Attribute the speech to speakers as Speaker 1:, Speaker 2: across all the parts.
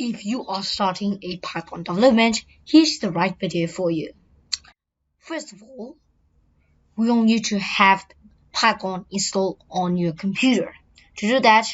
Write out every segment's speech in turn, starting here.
Speaker 1: If you are starting a Python development, here's the right video for you. First of all, we will need to have Python installed on your computer. To do that,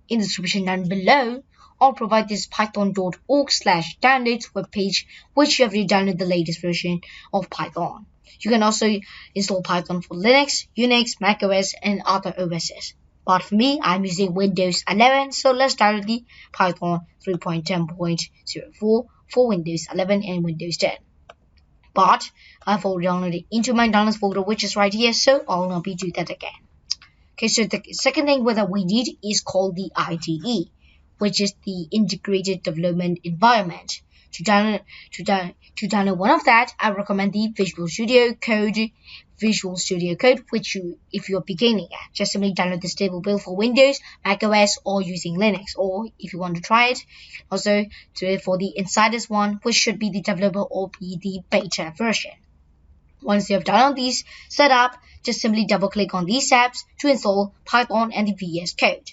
Speaker 1: in the description down below, I'll provide this python.org/downloads webpage, which you have to download the latest version of Python. You can also install Python for Linux, Unix, macOS, and other OSs. But for me, I'm using Windows 11, so let's download the Python 3.10.04 for Windows 11 and Windows 10. But I've already downloaded it into my downloads folder, which is right here, so I'll not be doing that again. Okay, so the second thing that we need is called the IDE, which is the Integrated Development Environment. To download one of that, I recommend the Visual Studio Code, which if you're beginning at, just simply download the stable build for Windows, macOS, or using Linux, or if you want to try it, also do it for the Insiders one, which should be the developer or be the beta version. Once you have downloaded these set up, just simply double click on these tabs to install Python and the VS Code.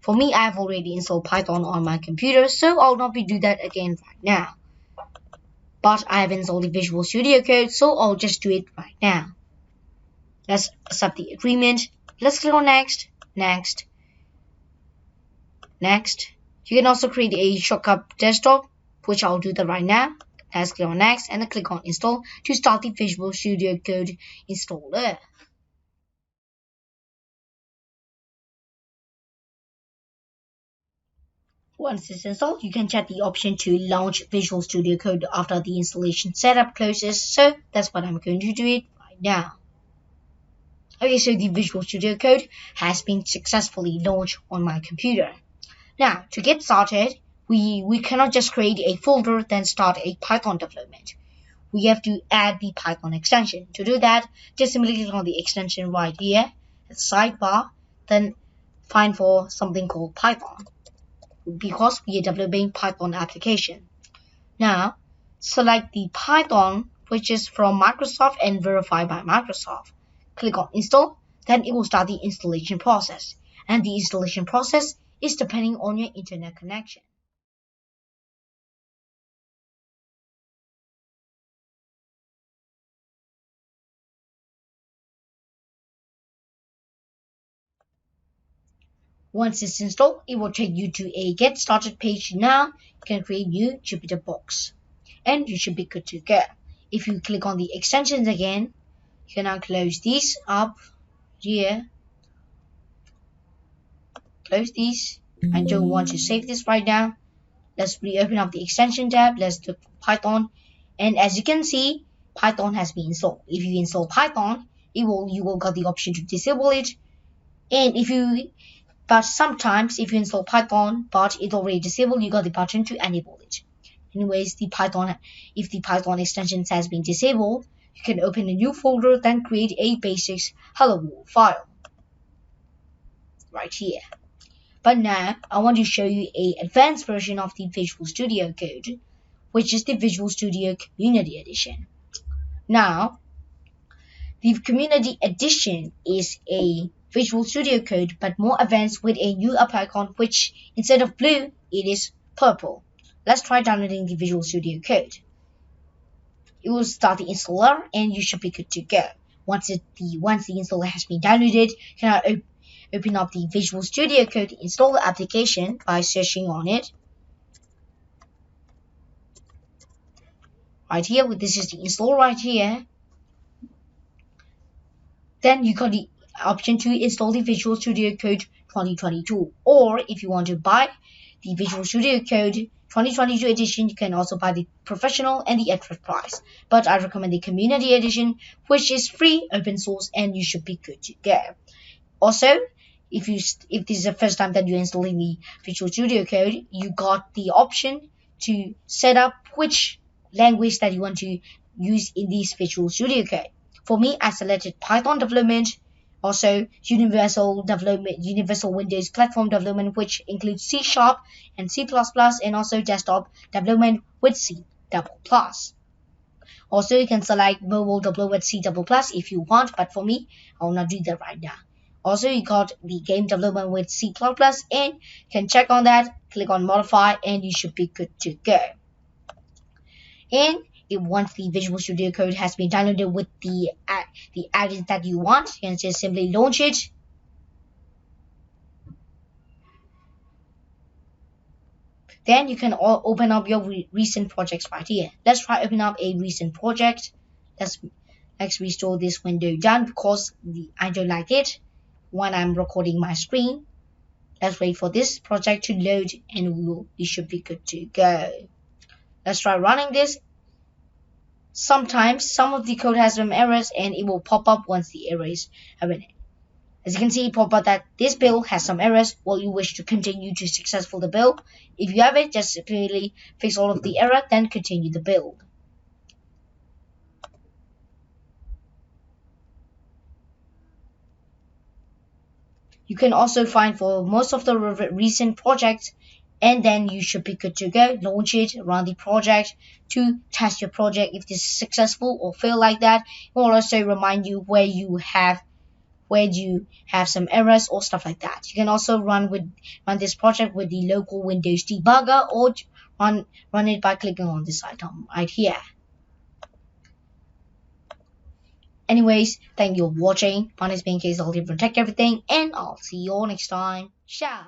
Speaker 1: For me, I have already installed Python on my computer, so I'll not be doing that again right now. But I have installed the Visual Studio Code, so I'll just do it right now. Let's accept the agreement. Let's click on next, next, next. You can also create a shortcut desktop, which I'll do that right now. Let's click on next and then click on install to start the Visual Studio Code installer. Once it's installed, you can check the option to launch Visual Studio Code after the installation setup closes. So that's what I'm going to do it right now. Okay, so the Visual Studio Code has been successfully launched on my computer. Now, to get started, we cannot just create a folder then start a Python development. We have to add the Python extension. To do that, just simply click on the extension right here at the sidebar, then find for something called Python, because we are developing Python application. Now, select the Python, which is from Microsoft and verified by Microsoft. Click on install, then it will start the installation process. And the installation process is depending on your internet connection. Once it's installed, it will take you to a get started page. Now you can create new Jupyter box and you should be good to go. If you click on the extensions again, you can now close these up here. Close these. I don't want to save this right now. Let's reopen up the extension tab. Let's look for Python, and as you can see, Python has been installed. If you install Python, you will get the option to disable it. And but sometimes if you install Python but it's already disabled, you got the button to enable it. Anyways, if the Python extension has been disabled, you can open a new folder, then create a basics hello world file right here. But now I want to show you an advanced version of the Visual Studio Code, which is the Visual Studio Community Edition. Now, the Community Edition is a Visual Studio Code but more advanced with a new icon, which instead of blue, it is purple. Let's try downloading the Visual Studio Code. It will start the installer and you should be good to go. Once the installer has been downloaded, you can open up the Visual Studio Code installer application by searching on it. Right here, this is the install right here. Then you got the option to install the Visual Studio Code 2022, or if you want to buy the Visual Studio Code 2022 edition, you can also buy the professional and the extra price. But I recommend the community edition, which is free, open source, and you should be good to go. Also, if this is the first time that you're installing the Visual Studio Code, you got the option to set up which language that you want to use in this Visual Studio Code. For me, I selected Python development, also universal Windows platform development, which includes C# and C++, and also desktop development with C++. Also, you can select mobile development with C++ if you want, but for me, I will not do that right now. Also, you got the game development with C++, and you can check on that. Click on modify, and you should be good to go. And once the Visual Studio Code has been downloaded with the add-ins that you want, you can just simply launch it. Then you can open up your recent projects right here. Let's try open up a recent project. Let's restore this window down because I don't like it when I'm recording my screen. Let's wait for this project to load, and we should be good to go. Let's try running this. Sometimes some of the code has some errors, and it will pop up once the errors have been. As you can see, pop up that this build has some errors. Well, you wish to continue to successful the build. If you have it, just simply fix all of the error, then continue the build. You can also find for most of the recent projects, and then you should be good to go. Launch it, run the project to test your project if this is successful or fail like that. It will also remind you where you have some errors or stuff like that. You can also run this project with the local Windows debugger, or run it by clicking on this item right here. Anyways, thank you for watching. My name is being case, I'll protect everything, and I'll see you all next time. Ciao.